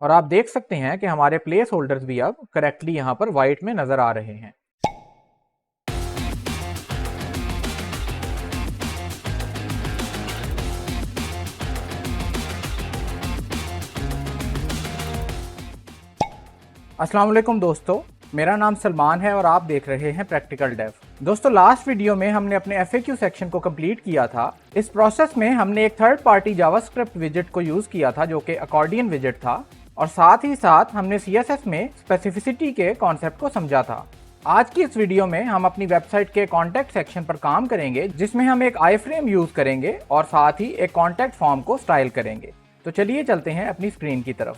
और आप देख सकते हैं कि हमारे प्लेस होल्डर्स भी अब करेक्टली यहाँ पर व्हाइट में नजर आ रहे हैं। अस्सलाम वालेकुम दोस्तों, मेरा नाम सलमान है और आप देख रहे हैं प्रैक्टिकल डेव। दोस्तों, लास्ट वीडियो में हमने अपने FAQ सेक्शन को कंप्लीट किया था। इस प्रोसेस में हमने एक थर्ड पार्टी जावास्क्रिप्ट विजेट को यूज किया था जो कि अकॉर्डियन विजेट था, और साथ ही साथ हमने CSS में स्पेसिफिसिटी के कॉन्सेप्ट को समझा था। आज की इस वीडियो में हम अपनी वेबसाइट के कॉन्टैक्ट सेक्शन पर काम करेंगे, जिसमें हम एक आई-फ्रेम यूज करेंगे और साथ ही एक कॉन्टैक्ट फॉर्म को स्टाइल करेंगे। तो चलिए चलते हैं अपनी स्क्रीन की तरफ।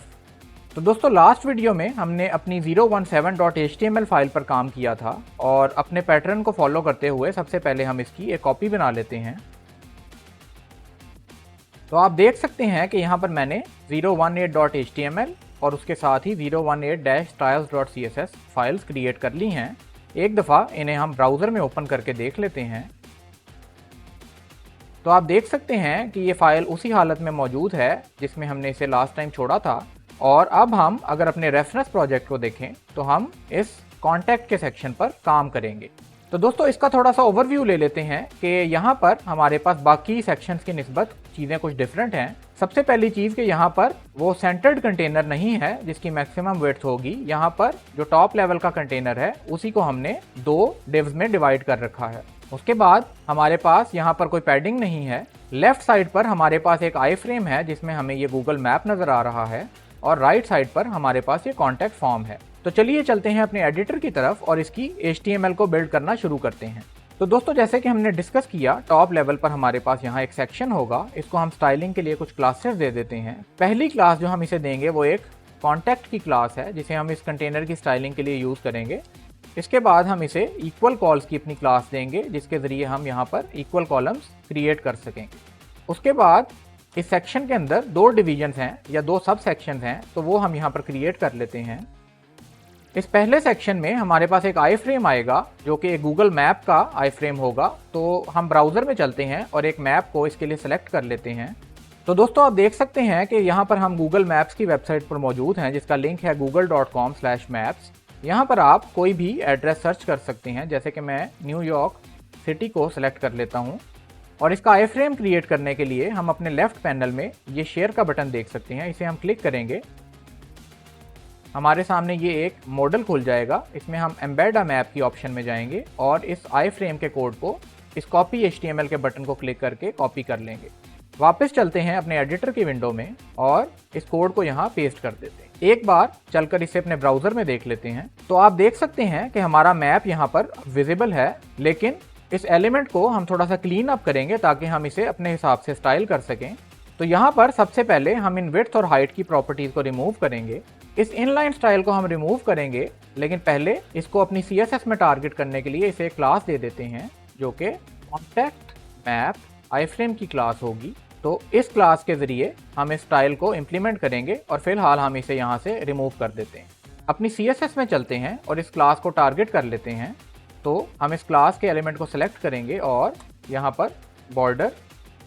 तो दोस्तों, लास्ट वीडियो में हमने अपनी 017.html फाइल पर काम किया था, और अपने पैटर्न को फॉलो करते हुए सबसे पहले हम इसकी एक कॉपी बना लेते हैं। तो आप देख सकते हैं कि यहाँ पर मैंने 018.html और उसके साथ ही 018-styles.css फाइल्स क्रिएट कर ली हैं। एक दफ़ा इन्हें हम ब्राउज़र में ओपन करके देख लेते हैं। तो आप देख सकते हैं कि ये फाइल उसी हालत में मौजूद है जिसमें हमने इसे लास्ट टाइम छोड़ा था। और अब हम अगर अपने रेफरेंस प्रोजेक्ट को देखें तो हम इस कॉन्टैक्ट के सेक्शन पर काम करेंगे। तो दोस्तों, इसका थोड़ा सा ओवरव्यू ले लेते हैं कि यहाँ पर हमारे पास बाकी सेक्शंस की निस्बत चीज़ें कुछ डिफरेंट हैं। सबसे पहली चीज़ कि यहाँ पर वो सेंटर्ड कंटेनर नहीं है जिसकी मैक्सिमम विड्थ होगी। यहाँ पर जो टॉप लेवल का कंटेनर है उसी को हमने 2 डिव्स में डिवाइड कर रखा है। उसके बाद हमारे पास यहाँ पर कोई पैडिंग नहीं है। लेफ्ट साइड पर हमारे पास एक आई फ्रेम है जिसमें हमें ये गूगल मैप नज़र आ रहा है, और राइट साइड पर हमारे पास ये कॉन्टैक्ट फॉर्म है। तो चलिए चलते हैं अपने एडिटर की तरफ और इसकी HTML को बिल्ड करना शुरू करते हैं। तो दोस्तों, जैसे कि हमने डिस्कस किया, टॉप लेवल पर हमारे पास यहाँ एक सेक्शन होगा। इसको हम स्टाइलिंग के लिए कुछ क्लासेस दे देते हैं। पहली क्लास जो हम इसे देंगे वो एक कॉन्टैक्ट की क्लास है जिसे हम इस कंटेनर की स्टाइलिंग के लिए यूज़ करेंगे। इसके बाद हम इसे इक्वल कॉल्स की अपनी क्लास देंगे जिसके ज़रिए हम यहाँ पर इक्वल कॉलम्स क्रिएट कर सकेंगे। उसके बाद इस सेक्शन के अंदर 2 डिवीजन्स हैं या 2 सब सेक्शंस हैं, तो वो हम यहाँ पर क्रिएट कर लेते हैं। इस पहले सेक्शन में हमारे पास एक आई फ्रेम आएगा जो कि एक गूगल मैप का आई फ्रेम होगा। तो हम ब्राउज़र में चलते हैं और एक मैप को इसके लिए सेलेक्ट कर लेते हैं। तो दोस्तों, आप देख सकते हैं कि यहाँ पर हम गूगल मैप्स की वेबसाइट पर मौजूद हैं जिसका लिंक है google.com/maps। यहाँ पर आप कोई भी एड्रेस सर्च कर सकते हैं, जैसे कि मैं न्यूयॉर्क सिटी को सिलेक्ट कर लेता हूँ। और इसका आई फ्रेम क्रिएट करने के लिए हम अपने लेफ्ट पैनल में ये शेयर का बटन देख सकते हैं। इसे हम क्लिक करेंगे, हमारे सामने ये एक मॉडल खुल जाएगा। इसमें हम एम्बेड अ मैप की ऑप्शन में जाएंगे और इस आई फ्रेम के कोड को इस कॉपी HTML के बटन को क्लिक करके कॉपी कर लेंगे। वापस चलते हैं अपने एडिटर की विंडो में और इस कोड को यहाँ पेस्ट कर देते हैं। एक बार चलकर इसे अपने ब्राउज़र में देख लेते हैं। तो आप देख सकते हैं कि हमारा मैप यहाँ पर विजिबल है, लेकिन इस एलिमेंट को हम थोड़ा सा क्लीन अप करेंगे ताकि हम इसे अपने हिसाब से स्टाइल कर सकें। तो यहाँ पर सबसे पहले हम इन विड्थ और हाइट की प्रॉपर्टीज को रिमूव करेंगे। इस इनलाइन स्टाइल को हम रिमूव करेंगे, लेकिन पहले इसको अपनी CSS में टारगेट करने के लिए इसे एक क्लास दे देते हैं जो कि कॉन्टैक्ट मैप आई फ्रेम की क्लास होगी। तो इस क्लास के जरिए हम इस स्टाइल को इम्प्लीमेंट करेंगे और फिलहाल हम इसे यहाँ से रिमूव कर देते हैं। अपनी CSS में चलते हैं और इस क्लास को टारगेट कर लेते हैं। तो हम इस क्लास के एलिमेंट को सिलेक्ट करेंगे और यहाँ पर बॉर्डर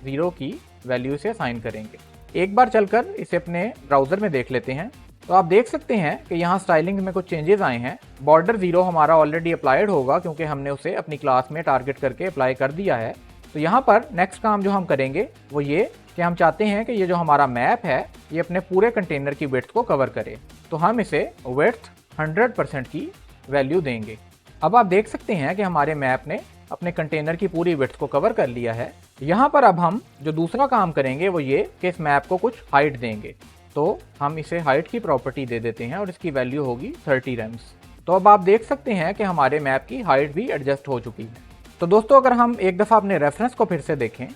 0 की वैल्यू से असाइन करेंगे। एक बार चलकर इसे अपने ब्राउज़र में देख लेते हैं। तो आप देख सकते हैं कि यहाँ स्टाइलिंग में कुछ चेंजेस आए हैं। बॉर्डर 0 हमारा ऑलरेडी अप्लाइड होगा क्योंकि हमने उसे अपनी क्लास में टारगेट करके अप्लाई कर दिया है। तो यहाँ पर नेक्स्ट काम जो हम करेंगे वो ये कि हम चाहते हैं कि ये जो हमारा मैप है ये अपने पूरे कंटेनर की विड्थ को कवर करे। तो हम इसे विड्थ 100% की वैल्यू देंगे। अब आप देख सकते हैं कि हमारे मैप ने अपने कंटेनर की पूरी विड्थ को कवर कर लिया है। यहाँ पर अब हम जो दूसरा काम करेंगे वो ये कि इस मैप को कुछ हाइट देंगे। तो हम इसे हाइट की प्रॉपर्टी दे देते हैं और इसकी वैल्यू होगी 30 रेम्स। तो अब आप देख सकते हैं कि हमारे मैप की हाइट भी एडजस्ट हो चुकी है। तो दोस्तों, अगर हम एक दफ़ा अपने रेफरेंस को फिर से देखें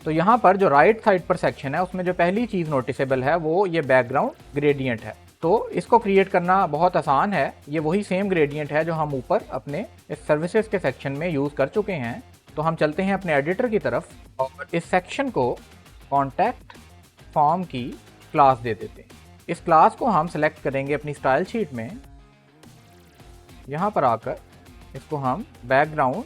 तो यहाँ पर जो राइट साइड पर सेक्शन है उसमें जो पहली चीज़ नोटिसेबल है वो ये बैकग्राउंड ग्रेडियंट है। तो इसको क्रिएट करना बहुत आसान है। ये वही सेम ग्रेडियंट है जो हम ऊपर अपने इस सर्विसेज के सेक्शन में यूज़ कर चुके हैं। तो हम चलते हैं अपने एडिटर की तरफ और इस सेक्शन को कॉन्टैक्ट फॉर्म की क्लास दे देते हैं। इस क्लास को हम सेलेक्ट करेंगे अपनी स्टाइल शीट में। यहाँ पर आकर इसको हम बैकग्राउंड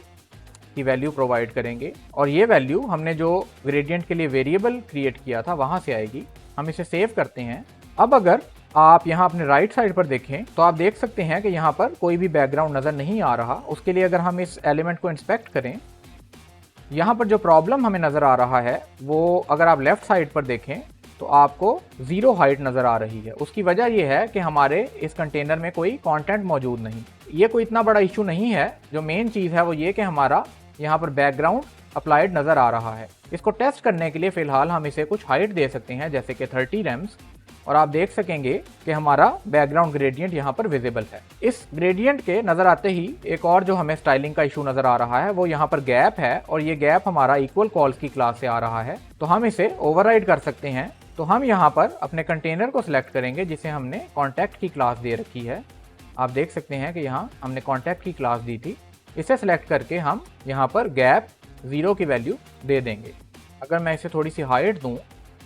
की वैल्यू प्रोवाइड करेंगे और ये वैल्यू हमने जो ग्रेडियंट के लिए वेरिएबल क्रिएट किया था वहाँ से आएगी। हम इसे सेव करते हैं। अब अगर आप यहाँ अपने राइट साइड पर देखें तो आप देख सकते हैं कि यहाँ पर कोई भी बैकग्राउंड नज़र नहीं आ रहा। उसके लिए अगर हम इस एलिमेंट को इंस्पेक्ट करें, यहाँ पर जो प्रॉब्लम हमें नज़र आ रहा है वो अगर आप लेफ्ट साइड पर देखें तो आपको 0 हाइट नज़र आ रही है। उसकी वजह यह है कि हमारे इस कंटेनर में कोई कंटेंट मौजूद नहीं। ये कोई इतना बड़ा इशू नहीं है। जो मेन चीज़ है वो ये कि हमारा यहाँ पर बैकग्राउंड अप्लाइड नज़र आ रहा है। इसको टेस्ट करने के लिए फ़िलहाल हम इसे कुछ हाइट दे सकते हैं, जैसे कि 30 रेम्स, और आप देख सकेंगे कि हमारा बैकग्राउंड ग्रेडियंट यहाँ पर विजिबल है। इस ग्रेडियंट के नज़र आते ही एक और जो हमें स्टाइलिंग का इशू नज़र आ रहा है वो यहाँ पर गैप है, और ये गैप हमारा इक्वल कॉल्स की क्लास से आ रहा है। तो हम इसे ओवरराइड कर सकते हैं। तो हम यहाँ पर अपने कंटेनर को सिलेक्ट करेंगे जिसे हमने कॉन्टैक्ट की क्लास दे रखी है। आप देख सकते हैं कि यहाँ हमने कॉन्टैक्ट की क्लास दी थी। इसे सिलेक्ट करके हम यहाँ पर गैप 0 की वैल्यू दे देंगे। अगर मैं इसे थोड़ी सी हाइट दूँ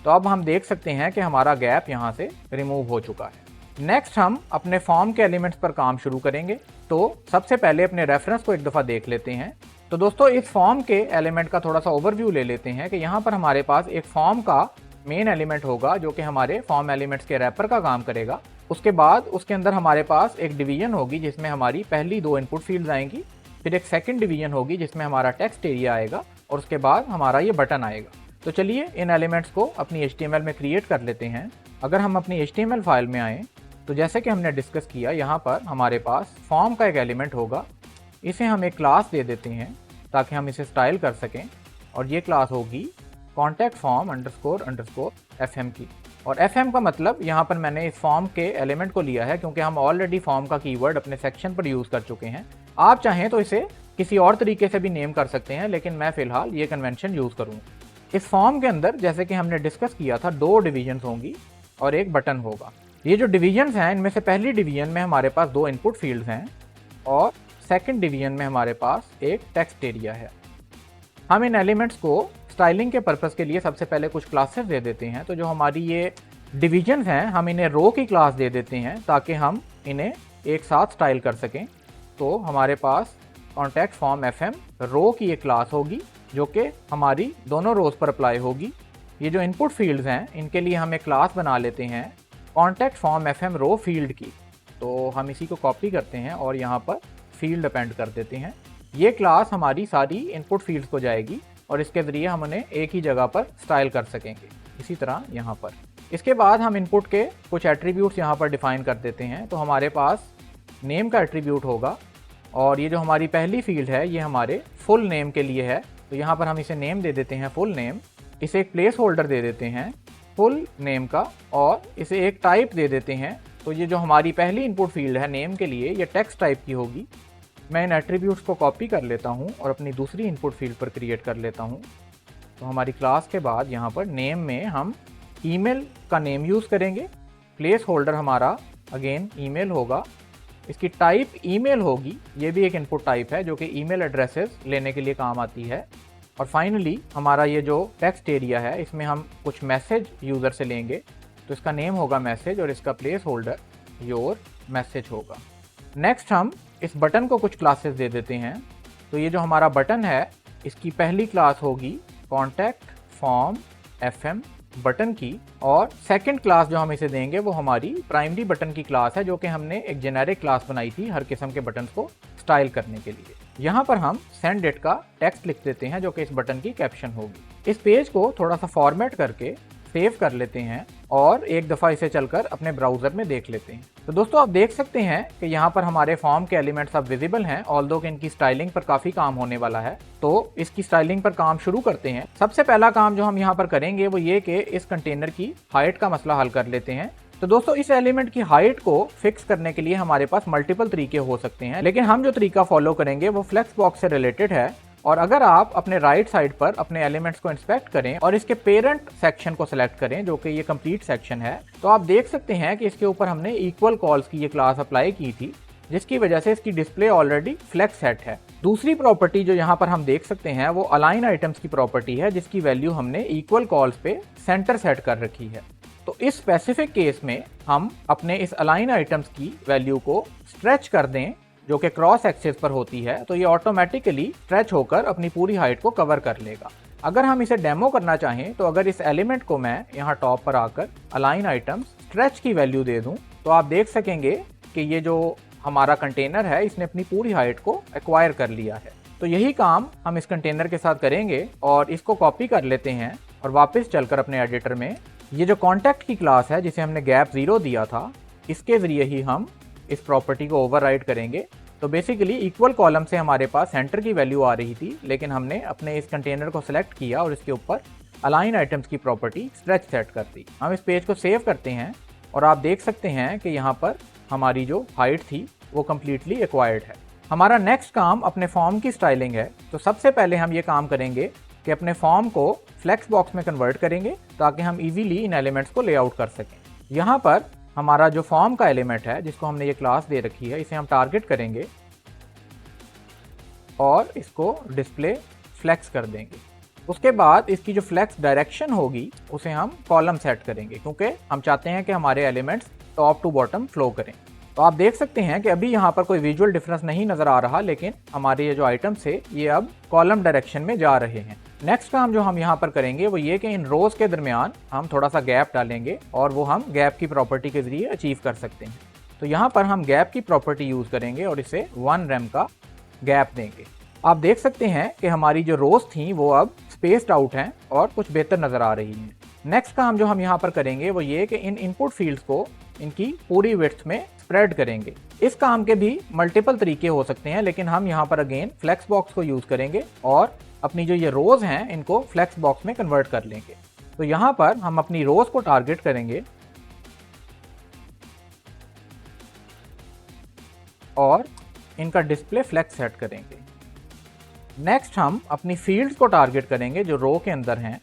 तो अब हम देख सकते हैं कि हमारा गैप यहाँ से रिमूव हो चुका है। नेक्स्ट हम अपने फॉर्म के एलिमेंट्स पर काम शुरू करेंगे। तो सबसे पहले अपने रेफरेंस को एक दफ़ा देख लेते हैं। तो दोस्तों इस फॉर्म के एलिमेंट का थोड़ा सा ओवरव्यू ले लेते हैं कि यहाँ पर हमारे पास एक फॉर्म का मेन एलिमेंट होगा जो कि हमारे फॉर्म एलिमेंट्स के रैपर का काम करेगा। उसके बाद उसके अंदर हमारे पास एक डिवीजन होगी जिसमें हमारी पहली 2 इनपुट फील्ड्स आएंगी, फिर एक सेकंड डिवीजन होगी जिसमें हमारा टेक्स्ट एरिया आएगा, और उसके बाद हमारा ये बटन आएगा। तो चलिए इन एलिमेंट्स को अपनी HTML में क्रिएट कर लेते हैं। अगर हम अपनी HTML फाइल में आएँ तो जैसे कि हमने डिस्कस किया, यहाँ पर हमारे पास फॉर्म का एक एलिमेंट होगा। इसे हम एक क्लास दे देते हैं ताकि हम इसे स्टाइल कर सकें, और ये क्लास होगी कॉन्टैक्ट फॉर्म अंडरस्कोर FM की। और FM का मतलब यहाँ पर मैंने इस फॉर्म के एलिमेंट को लिया है क्योंकि हम ऑलरेडी फॉर्म का कीवर्ड अपने सेक्शन पर यूज़ कर चुके हैं। आप चाहें तो इसे किसी और तरीके से भी नेम कर सकते हैं, लेकिन मैं फ़िलहाल ये कन्वेंशन यूज़ करूँगा। इस फॉर्म के अंदर जैसे कि हमने डिस्कस किया था 2 डिवीजन्स होंगी और एक बटन होगा। ये जो डिवीजन्स हैं इनमें से पहली डिवीजन में हमारे पास 2 इनपुट फील्ड्स हैं और सेकंड डिवीजन में हमारे पास एक टेक्स्ट एरिया है। हम इन एलिमेंट्स को स्टाइलिंग के पर्पस के लिए सबसे पहले कुछ क्लासेस दे देते हैं। तो जो हमारी ये डिवीजन्स हैं हम इन्हें रो की क्लास दे देते हैं ताकि हम इन्हें एक साथ स्टाइल कर सकें। तो हमारे पास कॉन्टैक्ट फॉर्म FM रो की एक क्लास होगी जो कि हमारी दोनों रोज पर अप्लाई होगी। ये जो इनपुट फील्ड्स हैं इनके लिए हम एक क्लास बना लेते हैं कॉन्टैक्ट फॉर्म FM रो फील्ड की। तो हम इसी को कॉपी करते हैं और यहाँ पर फील्ड अपेंड कर देते हैं। ये क्लास हमारी सारी इनपुट फील्ड्स को जाएगी और इसके ज़रिए हम उन्हें एक ही जगह पर स्टाइल कर सकेंगे। इसी तरह यहाँ पर इसके बाद हम इनपुट के कुछ एट्रीब्यूट्स यहाँ पर डिफाइन कर देते हैं। तो हमारे पास नेम का एट्रीब्यूट होगा और ये जो हमारी पहली फील्ड है ये हमारे फुल नेम के लिए है। तो यहाँ पर हम इसे नेम दे देते हैं फुल नेम। इसे एक प्लेस होल्डर दे देते हैं फुल नेम का और इसे एक टाइप दे देते हैं। तो ये जो हमारी पहली इनपुट फील्ड है नेम के लिए ये टेक्स्ट टाइप की होगी। मैं इन एट्रीब्यूट्स को कॉपी कर लेता हूँ और अपनी दूसरी इनपुट फील्ड पर क्रिएट कर लेता हूँ। तो हमारी क्लास के बाद यहाँ पर नेम में हम ईमेल का नेम यूज़ करेंगे। प्लेस होल्डर हमारा अगेन ईमेल होगा। इसकी टाइप ईमेल होगी, ये भी एक इनपुट टाइप है जो कि ईमेल एड्रेसेस लेने के लिए काम आती है। और फाइनली हमारा ये जो टेक्स्ट एरिया है इसमें हम कुछ मैसेज यूज़र से लेंगे। तो इसका नेम होगा मैसेज और इसका प्लेस होल्डर योर मैसेज होगा। नेक्स्ट हम इस बटन को कुछ क्लासेस दे देते हैं। तो ये जो हमारा बटन है इसकी पहली क्लास होगी कॉन्टैक्ट फॉर्म FM बटन की, और सेकंड क्लास जो हम इसे देंगे वो हमारी प्राइमरी बटन की क्लास है जो कि हमने एक जेनेरिक क्लास बनाई थी हर किस्म के बटन को स्टाइल करने के लिए। यहाँ पर हम सेंड इट का टेक्स्ट लिख देते हैं जो कि इस बटन की कैप्शन होगी। इस पेज को थोड़ा सा फॉर्मेट करके सेव कर लेते हैं और एक दफ़ा इसे चलकर अपने ब्राउज़र में देख लेते हैं। तो दोस्तों आप देख सकते हैं कि यहाँ पर हमारे फॉर्म के एलिमेंट्स अब विजिबल हैं, ऑल्दो कि इनकी स्टाइलिंग पर काफ़ी काम होने वाला है। तो इसकी स्टाइलिंग पर काम शुरू करते हैं। सबसे पहला काम जो हम यहाँ पर करेंगे वो ये कि इस कंटेनर की हाइट का मसला हल कर लेते हैं। तो दोस्तों इस एलिमेंट की हाइट को फिक्स करने के लिए हमारे पास मल्टीपल तरीके हो सकते हैं, लेकिन हम जो तरीका फॉलो करेंगे वो फ्लेक्स बॉक्स से रिलेटेड है। और अगर आप अपने राइट साइड पर अपने एलिमेंट्स को इंस्पेक्ट करें और इसके पेरेंट सेक्शन को सिलेक्ट करें जो कि ये कंप्लीट सेक्शन है, तो आप देख सकते हैं कि इसके ऊपर हमने इक्वल कॉल्स की ये क्लास अप्लाई की थी जिसकी वजह से इसकी डिस्प्ले ऑलरेडी फ्लेक्स सेट है। दूसरी प्रॉपर्टी जो यहाँ पर हम देख सकते हैं वो अलाइन आइटम्स की प्रॉपर्टी है जिसकी वैल्यू हमने इक्वल कॉल्स पे सेंटर सेट कर रखी है। तो इस स्पेसिफिक केस में हम अपने इस अलाइन आइटम्स की वैल्यू को स्ट्रेच कर दें जो कि क्रॉस एक्सिस पर होती है, तो ये ऑटोमेटिकली स्ट्रेच होकर अपनी पूरी हाइट को कवर कर लेगा। अगर हम इसे डेमो करना चाहें तो अगर इस एलिमेंट को मैं यहाँ टॉप पर आकर अलाइन आइटम्स स्ट्रेच की वैल्यू दे दूं तो आप देख सकेंगे कि ये जो हमारा कंटेनर है इसने अपनी पूरी हाइट को एक्वायर कर लिया है। तो यही काम हम इस कंटेनर के साथ करेंगे और इसको कॉपी कर लेते हैं और वापस चलकर अपने एडिटर में ये जो कॉन्टैक्ट की क्लास है जिसे हमने गैप 0 दिया था, इसके ज़रिए ही हम इस प्रॉपर्टी को ओवरराइड करेंगे। तो बेसिकली इक्वल कॉलम से हमारे पास सेंटर की वैल्यू आ रही थी, लेकिन हमने अपने इस कंटेनर को सिलेक्ट किया और इसके ऊपर अलाइन आइटम्स की प्रॉपर्टी स्ट्रेच सेट कर दी। हम इस पेज को सेव करते हैं और आप देख सकते हैं कि यहाँ पर हमारी जो हाइट थी वो कम्प्लीटली एक्वायर्ड है। हमारा नेक्स्ट काम अपने फॉर्म की स्टाइलिंग है। तो सबसे पहले हम ये काम करेंगे कि अपने फॉर्म को फ्लेक्स बॉक्स में कन्वर्ट करेंगे ताकि हम इजीली इन एलिमेंट्स को लेआउट कर सकें। यहाँ पर हमारा जो फॉर्म का एलिमेंट है जिसको हमने ये क्लास दे रखी है, इसे हम टारगेट करेंगे और इसको डिस्प्ले फ्लेक्स कर देंगे। उसके बाद इसकी जो फ्लेक्स डायरेक्शन होगी उसे हम कॉलम सेट करेंगे, क्योंकि हम चाहते हैं कि हमारे elements top to bottom flow करें। तो आप देख सकते हैं कि अभी यहाँ पर कोई विजुअल डिफरेंस नहीं नजर आ रहा, लेकिन हमारे ये जो आइटम्स है ये अब कॉलम डायरेक्शन में जा रहे हैं। नेक्स्ट काम जो हम यहाँ पर करेंगे वो ये कि इन रोज के दरमियान हम थोड़ा सा गैप डालेंगे और वो हम गैप की प्रॉपर्टी के जरिए अचीव कर सकते हैं। तो यहाँ पर हम गैप की प्रॉपर्टी यूज करेंगे और इसे 1 rem का गैप देंगे। आप देख सकते हैं कि हमारी जो रोज थी वो अब स्पेस्ड आउट हैं और कुछ बेहतर नजर आ रही हैं। नेक्स्ट काम जो हम यहाँ पर करेंगे वो ये कि इन इनपुट फील्ड्स को इनकी पूरी विड्थ में स्प्रेड करेंगे। इस काम के भी मल्टीपल तरीके हो सकते हैं, लेकिन हम यहाँ पर अगेन फ्लेक्स बॉक्स को यूज करेंगे और अपनी जो ये रोज हैं इनको फ्लेक्स बॉक्स में कन्वर्ट कर लेंगे। तो यहाँ पर हम अपनी रोज को टारगेट करेंगे और इनका डिस्प्ले फ्लेक्स सेट करेंगे। नेक्स्ट हम अपनी फील्ड्स को टारगेट करेंगे जो रो के अंदर हैं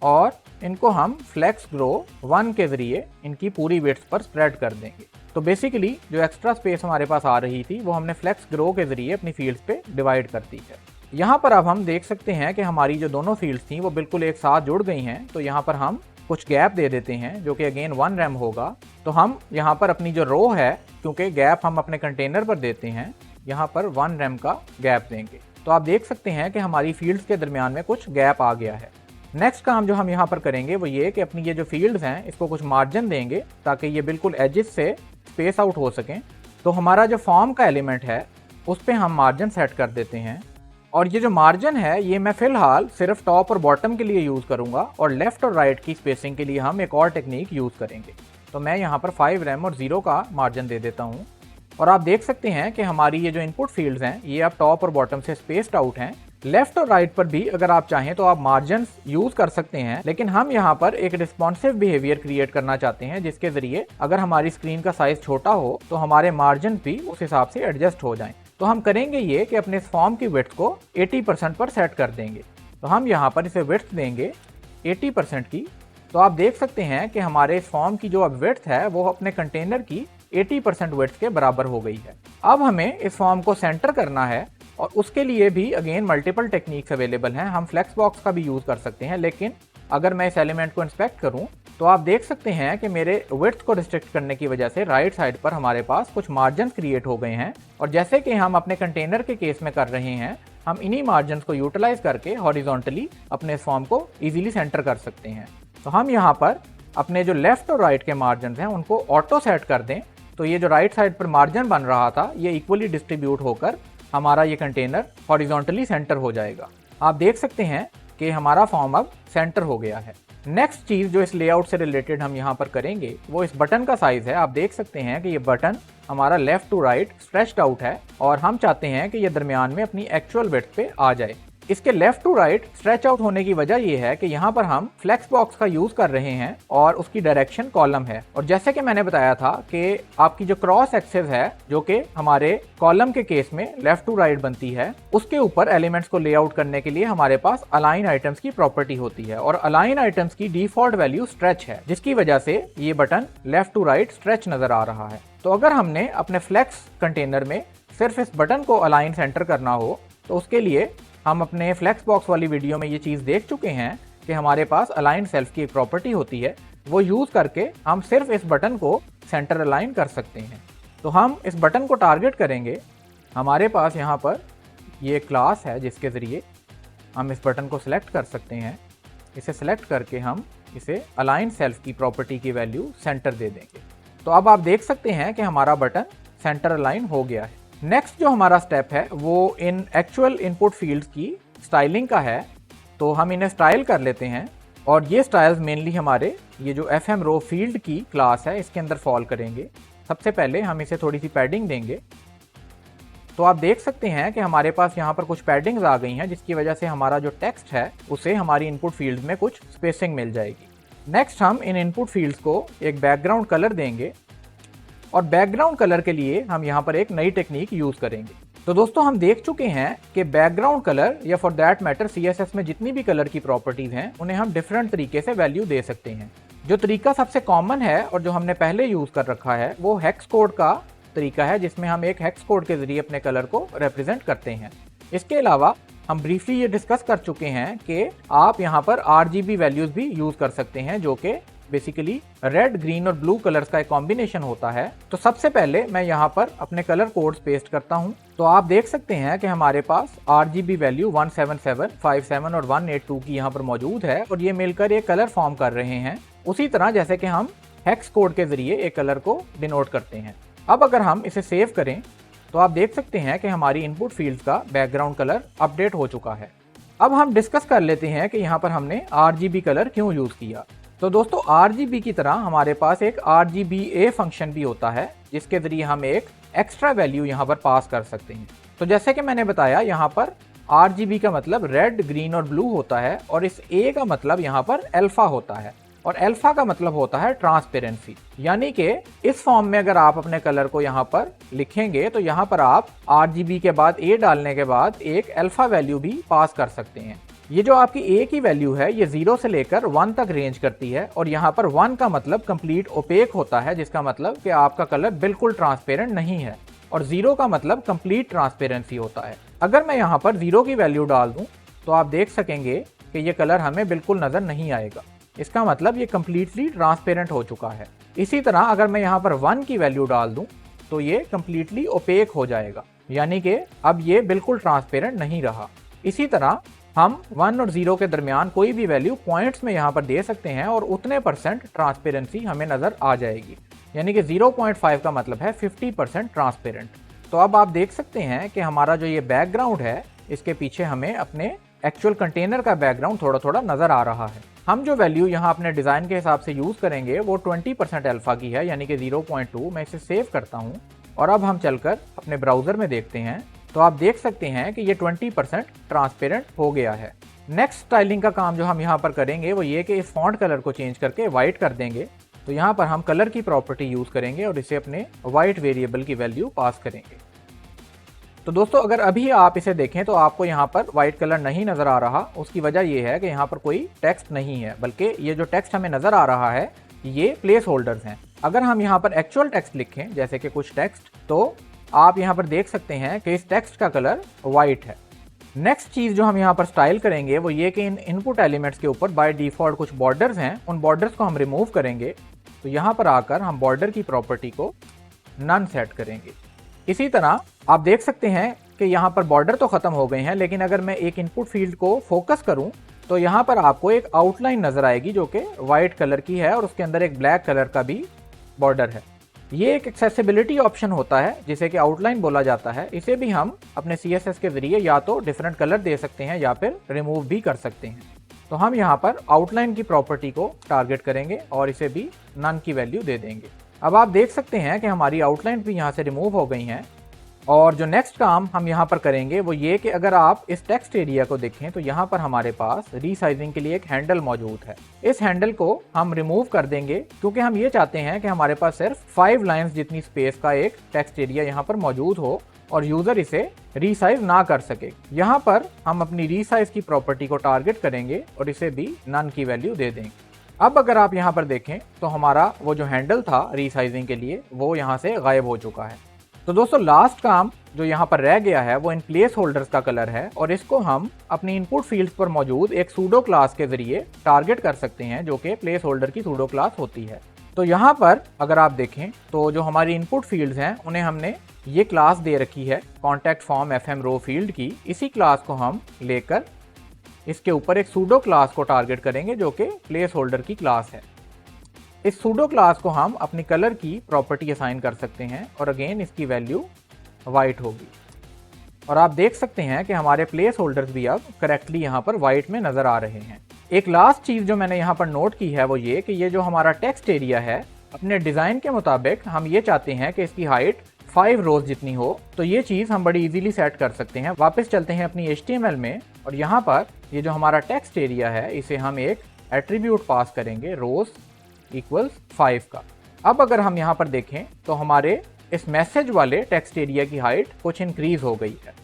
और इनको हम फ्लेक्स ग्रो 1 के जरिए इनकी पूरी विड्थ पर स्प्रेड कर देंगे। तो बेसिकली जो एक्स्ट्रा स्पेस हमारे पास आ रही थी वो हमने फ्लेक्स ग्रो के जरिए अपनी फील्ड्स पे डिवाइड कर दी है। यहाँ पर अब हम देख सकते हैं कि हमारी जो दोनों फील्ड्स थी वो बिल्कुल एक साथ जुड़ गई हैं। तो यहाँ पर हम कुछ गैप दे देते हैं जो कि अगेन 1 rem होगा। तो हम यहाँ पर अपनी जो रो है, क्योंकि गैप हम अपने कंटेनर पर देते हैं, यहाँ पर 1 rem का गैप देंगे। तो आप देख सकते हैं कि हमारी फील्ड्स के दरमियान में कुछ गैप आ गया है। नेक्स्ट काम जो हम यहाँ पर करेंगे वो ये कि अपनी ये जो फील्ड्स हैं इसको कुछ मार्जिन देंगे ताकि ये बिल्कुल एजेस से स्पेस आउट हो सकें। तो हमारा जो फॉर्म का एलिमेंट है उस पर हम मार्जिन सेट कर देते हैं और ये जो मार्जिन है ये मैं फिलहाल सिर्फ टॉप और बॉटम के लिए यूज़ करूँगा और लेफ्ट और राइट की स्पेसिंग के लिए हम एक और टेक्निक यूज़ करेंगे। तो मैं यहाँ पर 5 rem और 0 का मार्जिन दे देता हूँ और आप देख सकते हैं कि हमारी ये जो इनपुट फील्ड्स हैं ये अब टॉप और बॉटम से स्पेस्ड आउट हैं। लेफ्ट और राइट पर भी अगर आप चाहें तो आप मार्जिन यूज कर सकते हैं, लेकिन हम यहाँ पर एक रिस्पॉन्सिव बिहेवियर क्रिएट करना चाहते हैं जिसके जरिए अगर हमारी स्क्रीन का साइज छोटा हो तो हमारे मार्जिन भी उस हिसाब से एडजस्ट हो जाएं। तो हम करेंगे ये कि अपने इस फॉर्म की विड्थ को 80% पर सेट कर देंगे। तो हम यहाँ पर इसे विड्थ देंगे 80% की। तो आप देख सकते हैं कि हमारे इस फॉर्म की जो अब विड्थ है वो अपने कंटेनर की 80% विड्थ के बराबर हो गई है। अब हमें इस फॉर्म को सेंटर करना है और उसके लिए भी अगेन मल्टीपल टेक्निक्स अवेलेबल हैं। हम फ्लेक्स बॉक्स का भी यूज़ कर सकते हैं, लेकिन अगर मैं इस एलिमेंट को इंस्पेक्ट करूं तो आप देख सकते हैं कि मेरे विड्थ को रिस्ट्रिक्ट करने की वजह से राइट साइड पर हमारे पास कुछ मार्जिन क्रिएट हो गए हैं और जैसे कि हम अपने कंटेनर के केस में कर रहे हैं, हम इन्हीं मार्जिन को यूटिलाइज करके हॉरिजॉन्टली अपने इस फॉर्म को ईजिली सेंटर कर सकते हैं। तो हम यहाँ पर अपने जो लेफ्ट और राइट के मार्जिन हैं उनको ऑटो सेट कर दें। तो ये जो राइट साइड पर मार्जिन बन रहा था ये इक्वली डिस्ट्रीब्यूट होकर हमारा ये कंटेनर हॉरिजॉन्टली सेंटर हो जाएगा। आप देख सकते हैं कि हमारा फॉर्म अब सेंटर हो गया है। नेक्स्ट चीज़ जो इस लेआउट से रिलेटेड हम यहाँ पर करेंगे वो इस बटन का साइज़ है। आप देख सकते हैं कि ये बटन हमारा left to right stretched out है और हम चाहते हैं कि ये दरमियान में अपनी एक्चुअल विड्थ पे आ जाए। इसके left to right stretch out होने की वजह यह है कि यहाँ पर हम फ्लेक्स बॉक्स का यूज कर रहे हैं और उसकी डायरेक्शन कॉलम है। और जैसे कि मैंने बताया था कि आपकी जो क्रॉस एक्सेस है जो कि हमारे कॉलम के केस में लेफ्ट टू राइट बनती है, उसके ऊपर एलिमेंट्स को लेआउट करने के लिए हमारे पास अलाइन आइटम्स की प्रॉपर्टी होती है और अलाइन आइटम्स की डिफॉल्ट वैल्यू स्ट्रेच है, जिसकी वजह से ये button left to right stretch नजर आ रहा है। तो अगर हमने अपने फ्लेक्स कंटेनर में सिर्फ इस बटन को अलाइन सेंटर करना हो तो उसके लिए हम अपने फ्लेक्स बॉक्स वाली वीडियो में ये चीज़ देख चुके हैं कि हमारे पास अलाइन सेल्फ की एक प्रॉपर्टी होती है, वो यूज़ करके हम सिर्फ इस बटन को सेंटर अलाइन कर सकते हैं। तो हम इस बटन को टारगेट करेंगे। हमारे पास यहाँ पर ये क्लास है जिसके ज़रिए हम इस बटन को सिलेक्ट कर सकते हैं। इसे सिलेक्ट करके हम इसे अलाइन सेल्फ की प्रॉपर्टी की वैल्यू सेंटर दे देंगे। तो अब आप देख सकते हैं कि हमारा बटन सेंटर अलाइन हो गया है। नेक्स्ट जो हमारा स्टेप है वो इन एक्चुअल इनपुट फील्ड्स की स्टाइलिंग का है। तो हम इन्हें स्टाइल कर लेते हैं और ये स्टाइल्स मेनली हमारे ये जो FM रो फील्ड की क्लास है इसके अंदर फॉल करेंगे। सबसे पहले हम इसे थोड़ी सी पैडिंग देंगे। तो आप देख सकते हैं कि हमारे पास यहाँ पर कुछ पैडिंग्स आ गई हैं, जिसकी वजह से हमारा जो टेक्स्ट है उसे हमारी इनपुट फील्ड में कुछ स्पेसिंग मिल जाएगी। नेक्स्ट हम इन इनपुट फील्ड्स को एक बैकग्राउंड कलर देंगे और बैकग्राउंड कलर के लिए हम यहाँ पर एक नई टेक्निक यूज करेंगे। तो दोस्तों हम देख चुके हैं कि बैकग्राउंड कलर या फॉर दैट मैटर CSS में जितनी भी कलर की प्रॉपर्टीज हैं उन्हें हम डिफरेंट तरीके से वैल्यू दे सकते हैं। जो तरीका सबसे कॉमन है और जो हमने पहले यूज कर रखा है वो हेक्स कोड का तरीका है, जिसमें हम एक हेक्स कोड के जरिए अपने कलर को रिप्रेजेंट करते हैं। इसके अलावा हम ब्रीफली ये डिस्कस कर चुके हैं कि आप यहाँ पर RGB वैल्यूज भी यूज कर सकते हैं, जो कि बेसिकली रेड, ग्रीन और ब्लू कलर्स का एक कॉम्बिनेशन होता है। तो सबसे पहले मैं यहाँ पर अपने कलर कोड्स पेस्ट करता हूँ। तो आप देख सकते हैं कि हमारे पास RGB वैल्यू 177, 57 और 182 की यहाँ पर मौजूद है और ये मिलकर एक कलर फॉर्म कर रहे हैं, उसी तरह जैसे कि हम हेक्स कोड के जरिए एक कलर को डिनोट करते हैं। अब अगर हम इसे सेव करें तो आप देख सकते हैं कि हमारी इनपुट फील्ड का बैकग्राउंड कलर अपडेट हो चुका है। अब हम डिस्कस कर लेते हैं कि यहाँ पर हमने RGB कलर क्यों यूज किया। तो दोस्तों RGB की तरह हमारे पास एक RGBA फंक्शन भी होता है, जिसके जरिए हम एक एक्स्ट्रा वैल्यू यहाँ पर पास कर सकते हैं। तो जैसे कि मैंने बताया, यहाँ पर RGB का मतलब रेड, ग्रीन और ब्लू होता है और इस A का मतलब यहाँ पर अल्फा होता है और अल्फा का मतलब होता है ट्रांसपेरेंसी। यानी कि इस फॉर्म में अगर आप अपने कलर को यहाँ पर लिखेंगे तो यहाँ पर आप RGB के बाद A डालने के बाद एक अल्फा वैल्यू भी पास कर सकते हैं। ये जो आपकी A की वैल्यू है ये 0 से लेकर 1 तक रेंज करती है और यहाँ पर 1 का मतलब कंप्लीट ओपेक होता है, जिसका मतलब कि आपका कलर बिल्कुल ट्रांसपेरेंट नहीं है, और 0 का मतलब कंप्लीट ट्रांसपेरेंसी होता है। अगर मैं यहाँ पर 0 की वैल्यू डाल दूं तो आप देख सकेंगे कि ये कलर हमें बिल्कुल नजर नहीं आएगा, इसका मतलब ये कंप्लीटली ट्रांसपेरेंट हो चुका है। इसी तरह अगर मैं यहाँ पर 1 की वैल्यू डाल दूं तो ये कंप्लीटली ओपेक हो जाएगा, यानी कि अब ये बिल्कुल ट्रांसपेरेंट नहीं रहा। इसी तरह हम 1 और 0 के दरमियान कोई भी वैल्यू पॉइंट्स में यहाँ पर दे सकते हैं और उतने % ट्रांसपेरेंसी हमें नजर आ जाएगी, यानी कि 0.5 का मतलब है 50% ट्रांसपेरेंट। तो अब आप देख सकते हैं कि हमारा जो ये बैकग्राउंड है इसके पीछे हमें अपने एक्चुअल कंटेनर का बैकग्राउंड थोड़ा थोड़ा नजर आ रहा है। हम जो वैल्यू यहाँ अपने डिजाइन के हिसाब से यूज करेंगे वो 20% अल्फा की है, यानी कि 0.2। मैं इसे सेव करता हूँ और अब हम चलकर अपने ब्राउजर में देखते हैं तो आप देख सकते हैं कि ये 20% ट्रांसपेरेंट हो गया है। नेक्स्ट स्टाइलिंग का काम जो हम यहाँ पर करेंगे वो ये कि इस फॉन्ट कलर को चेंज करके व्हाइट कर देंगे। तो यहाँ पर हम कलर की प्रॉपर्टी यूज करेंगे और इसे अपने व्हाइट वेरिएबल की वैल्यू पास करेंगे। तो दोस्तों अगर अभी आप इसे देखें तो आपको यहाँ पर व्हाइट कलर नहीं नजर आ रहा। उसकी वजह यह है कि यहाँ पर कोई टेक्स्ट नहीं है, बल्कि ये जो टेक्स्ट हमें नजर आ रहा है ये प्लेस होल्डर्स हैं। अगर हम यहाँ पर एक्चुअल टेक्स्ट लिखें जैसे कि कुछ टेक्स्ट, तो आप यहाँ पर देख सकते हैं कि इस टेक्स्ट का कलर व्हाइट है। नेक्स्ट चीज जो हम यहाँ पर स्टाइल करेंगे वो ये कि इन इनपुट एलिमेंट्स के ऊपर बाय डिफॉल्ट कुछ बॉर्डर्स हैं, उन बॉर्डर्स को हम रिमूव करेंगे। तो यहाँ पर आकर हम बॉर्डर की प्रॉपर्टी को नन सेट करेंगे। इसी तरह आप देख सकते हैं कि यहाँ पर बॉर्डर तो खत्म हो गए हैं, लेकिन अगर मैं एक इनपुट फील्ड को फोकस करूं तो यहाँ पर आपको एक आउटलाइन नजर आएगी जो कि व्हाइट कलर की है और उसके अंदर एक ब्लैक कलर का भी बॉर्डर है। ये एक एक्सेसिबिलिटी ऑप्शन होता है जिसे कि आउटलाइन बोला जाता है। इसे भी हम अपने CSS के जरिए या तो डिफरेंट कलर दे सकते हैं या फिर रिमूव भी कर सकते हैं। तो हम यहाँ पर आउटलाइन की प्रॉपर्टी को टारगेट करेंगे और इसे भी नन की वैल्यू दे देंगे। अब आप देख सकते हैं कि हमारी आउटलाइन भी यहाँ से रिमूव हो गई हैं। और जो नेक्स्ट काम हम यहाँ पर करेंगे वो ये कि अगर आप इस टेक्स्ट एरिया को देखें तो यहाँ पर हमारे पास रीसाइजिंग के लिए एक हैंडल मौजूद है। इस हैंडल को हम रिमूव कर देंगे क्योंकि हम ये चाहते हैं कि हमारे पास सिर्फ 5 लाइंस जितनी स्पेस का एक टेक्स्ट एरिया यहाँ पर मौजूद हो और यूजर इसे रीसाइज ना कर सके। यहाँ पर हम अपनी रीसाइज की प्रॉपर्टी को टारगेट करेंगे और इसे भी नन की वैल्यू दे देंगे। अब अगर आप यहाँ पर देखें तो हमारा वो जो हैंडल था रीसाइजिंग के लिए वो यहाँ से गायब हो चुका है। तो दोस्तों लास्ट काम जो यहाँ पर रह गया है वो इन प्लेस होल्डर्स का कलर है और इसको हम अपनी इनपुट फील्ड्स पर मौजूद एक सूडो क्लास के जरिए टारगेट कर सकते हैं जो कि प्लेस होल्डर की सूडो क्लास होती है। तो यहाँ पर अगर आप देखें तो जो हमारी इनपुट फील्ड्स हैं उन्हें हमने ये क्लास दे रखी है कॉन्टैक्ट फॉर्म FM रो फील्ड की। इसी क्लास को हम लेकर इसके ऊपर एक सूडो क्लास को टारगेट करेंगे जो कि प्लेस होल्डर की क्लास है। इस सूडो क्लास को हम अपनी कलर की प्रॉपर्टी असाइन कर सकते हैं और अगेन इसकी वैल्यू वाइट होगी। और आप देख सकते हैं कि हमारे प्लेस होल्डर्स भी अब करेक्टली यहाँ पर वाइट में नजर आ रहे हैं। एक लास्ट चीज जो मैंने यहाँ पर नोट की है वो ये कि ये जो हमारा टेक्स्ट एरिया है, अपने डिजाइन के मुताबिक हम ये चाहते हैं कि इसकी हाइट 5 रोज जितनी हो, तो ये चीज हम बड़ी इजीली सेट कर सकते हैं। वापस चलते हैं अपनी HTML में और यहाँ पर ये जो हमारा टेक्स्ट एरिया है इसे हम एक एट्रीब्यूट पास करेंगे रोज इक्वल्स 5 का। अब अगर हम यहाँ पर देखें तो हमारे इस मैसेज वाले टेक्स्ट एरिया की हाइट कुछ इंक्रीज हो गई है।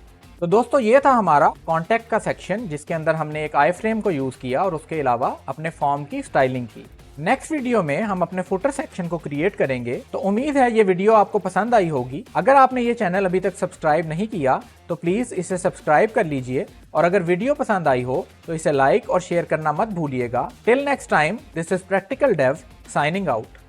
तो दोस्तों ये था हमारा कॉन्टेक्ट का सेक्शन जिसके अंदर हमने एक आई फ्रेम को यूज किया और उसके अलावा अपने फॉर्म की स्टाइलिंग की। नेक्स्ट वीडियो में हम अपने फुटर सेक्शन को क्रिएट करेंगे। तो उम्मीद है ये वीडियो आपको पसंद आई होगी। अगर आपने ये चैनल अभी तक सब्सक्राइब नहीं किया तो प्लीज इसे सब्सक्राइब कर लीजिए और अगर वीडियो पसंद आई हो तो इसे लाइक और शेयर करना मत भूलिएगा। Till next time, this is practical dev signing out.